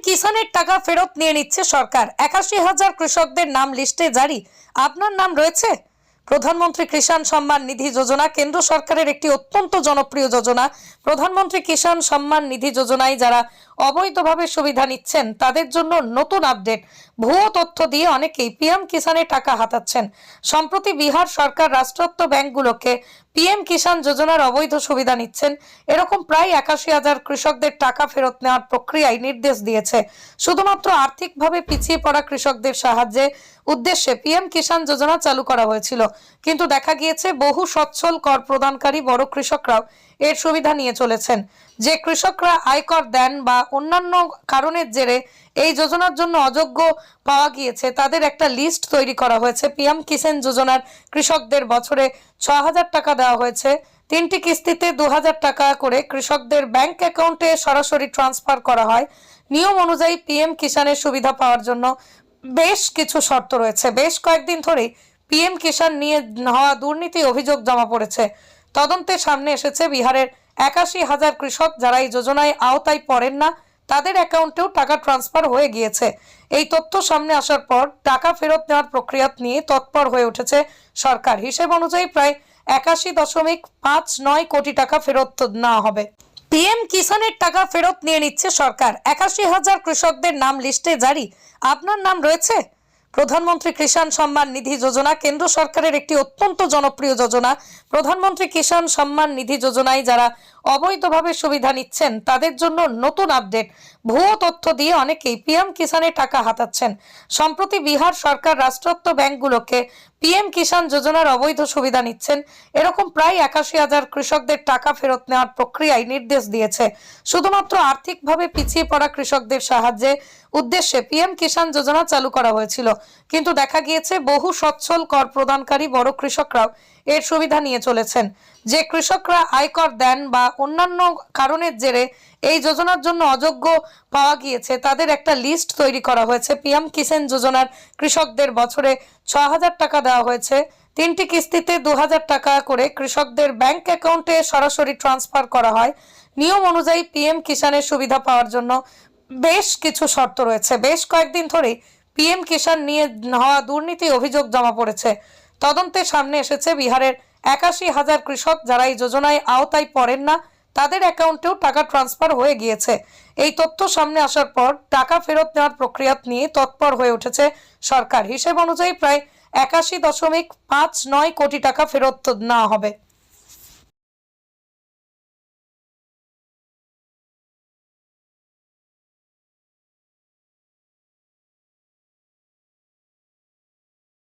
কিষানের টাকা ফেরত নিয়ে নিচ্ছে সরকার। ৮১,০০০ কৃষকদের নাম লিস্টে জারি। আপনার নাম রয়েছে? প্রধানমন্ত্রী কিষাণ সম্মান নিধি যোজনা কেন্দ্র সরকারের একটি অত্যন্ত জনপ্রিয় যোজনা। প্রধানমন্ত্রী কিষাণ সম্মান নিধি যোজনায় যারা অবৈধভাবে সুবিধা নিচ্ছেন তাদের জন্য নতুন আপডেট। ভুয়ো তথ্য দিয়ে অনেকেই পিএম কিষানের টাকা হাতাচ্ছেন। সম্প্রতি বিহার সরকার রাষ্ট্রায়ত্ত ব্যাংকগুলোকে পিএম কিষাণ যোজনার অবৈধ সুবিধা নিচ্ছেন এরকম প্রায় ৮১,০০০ কৃষকদের টাকা ফেরত নেওয়ার প্রক্রিয়ায় নির্দেশ দিয়েছে। শুধুমাত্র আর্থিকভাবে পিছিয়ে পড়া কৃষকদের সাহায্যে উদ্দেশ্যে পিএম কিষাণ যোজনা চালু করা হয়েছিল, কিন্তু দেখা গিয়েছে বহু সচ্ছল কর প্রদানকারী বড় কৃষকরাও এর সুবিধা নিয়ে চলেছেন। যে কৃষকরা আয়কর দেন বা অন্যান্য কারণের জেরে এই যোজনার জন্য অযোগ্য পাওয়া গিয়েছে তাদের একটা লিস্ট তৈরি করা হয়েছে। পিএম কিষাণ যোজনার কৃষকদের বছরে ৬,০০০ টাকা দেওয়া হয়েছে। ৩টি কিস্তিতে ২,০০০ টাকা করে কৃষকদের ব্যাংক অ্যাকাউন্টে সরাসরি ট্রান্সফার করা হয়। নিয়ম অনুযায়ী পিএম কিষাণের সুবিধা পাওয়ার জন্য বেশ কিছু শর্ত রয়েছে। বেশ কয়েকদিন ধরেই পিএম কিষাণ নিয়ে হওয়া দুর্নীতি অভিযোগ জমা পড়েছে। তদন্তে সামনে এসেছে বিহারের ৮১,০০০ কৃষক যারা এই যোজনায় আওতায় পড়েন না তাদের অ্যাকাউন্টেও টাকা ট্রান্সফার হয়ে গিয়েছে। এই তথ্য সামনে আসার পর টাকা ফেরত নেওয়ার প্রক্রিয়া নিয়ে তৎপর হয়ে উঠেছে সরকার। হিসেব অনুযায়ী প্রায় ৮১.59 কোটি টাকা ফেরত নেওয়া হবে। পিএম কিষানের টাকা ফেরত নিয়ে নিচ্ছে সরকার। ৮১,০০০ কৃষকদের নাম লিস্টে জারি। আপনার নাম রয়েছে? প্রধানমন্ত্রী কিষাণ সম্মান নিধি যোজনা কেন্দ্র সরকারের একটি অত্যন্ত জনপ্রিয় যোজনা। প্রধানমন্ত্রী কিষাণ সম্মান নিধি যোজনায় যারা অবৈধভাবে সুবিধা নিচ্ছেন তাদের জন্য নতুন আপডেট। ভুয়ো তথ্য দিয়ে অনেকেই পিএম কিষানের টাকা হাতাচ্ছেন। সম্প্রতি বিহার সরকার রাষ্ট্রায়ত্ত ব্যাংকগুলোকে পিএম কিষাণ যোজনার অবৈধ সুবিধা নিচ্ছেন এরকম প্রায় ৮১,০০০ কৃষকদের টাকা ফেরত নেওয়ার প্রক্রিয়ায় নির্দেশ দিয়েছে। শুধুমাত্র আর্থিকভাবে পিছিয়ে পড়া কৃষকদের সাহায্যে উদ্দেশ্যে পিএম কিষাণ যোজনা চালু করা হয়েছিল, কিন্তু দেখা গিয়েছে বহু সচ্ছল কর প্রদানকারী বড় কৃষকরাও এর সুবিধা নিয়ে চলেছেন। যে কৃষকরা আয়কর দেন বা অন্যান্য কারণের জেরে এই যোজনার জন্য অযোগ্য পাওয়া গিয়েছে তাদের একটা লিস্ট তৈরি করা হয়েছে। পিএম কিষাণ যোজনার কৃষকদের বছরে ৬,০০০ টাকা দেওয়া হয়েছে। ৩টি কিস্তিতে ২,০০০ টাকা করে কৃষকদের ব্যাংক অ্যাকাউন্টে সরাসরি ট্রান্সফার করা হয়। নিয়ম অনুযায়ী পিএম কিষাণের সুবিধা পাওয়ার জন্য বেশ কিছু শর্ত রয়েছে। বেশ কয়েকদিন ধরেই পিএম কিষাণ নিয়ে হওয়া দুর্নীতি অভিযোগ জমা পড়েছে। তদন্তে সামনে এসেছে বিহারের ৮১,০০০ কৃষক যারা এই যোজনায় আওতায় পড়েন না তাদের অ্যাকাউন্টেও টাকা ট্রান্সফার হয়ে গিয়েছে। এই তথ্য সামনে আসার পর টাকা ফেরত নেওয়ার প্রক্রিয়া নিয়ে তৎপর হয়ে উঠেছে সরকার। হিসেব অনুযায়ী প্রায় ৮১.59 কোটি টাকা ফেরত নেওয়া হবে।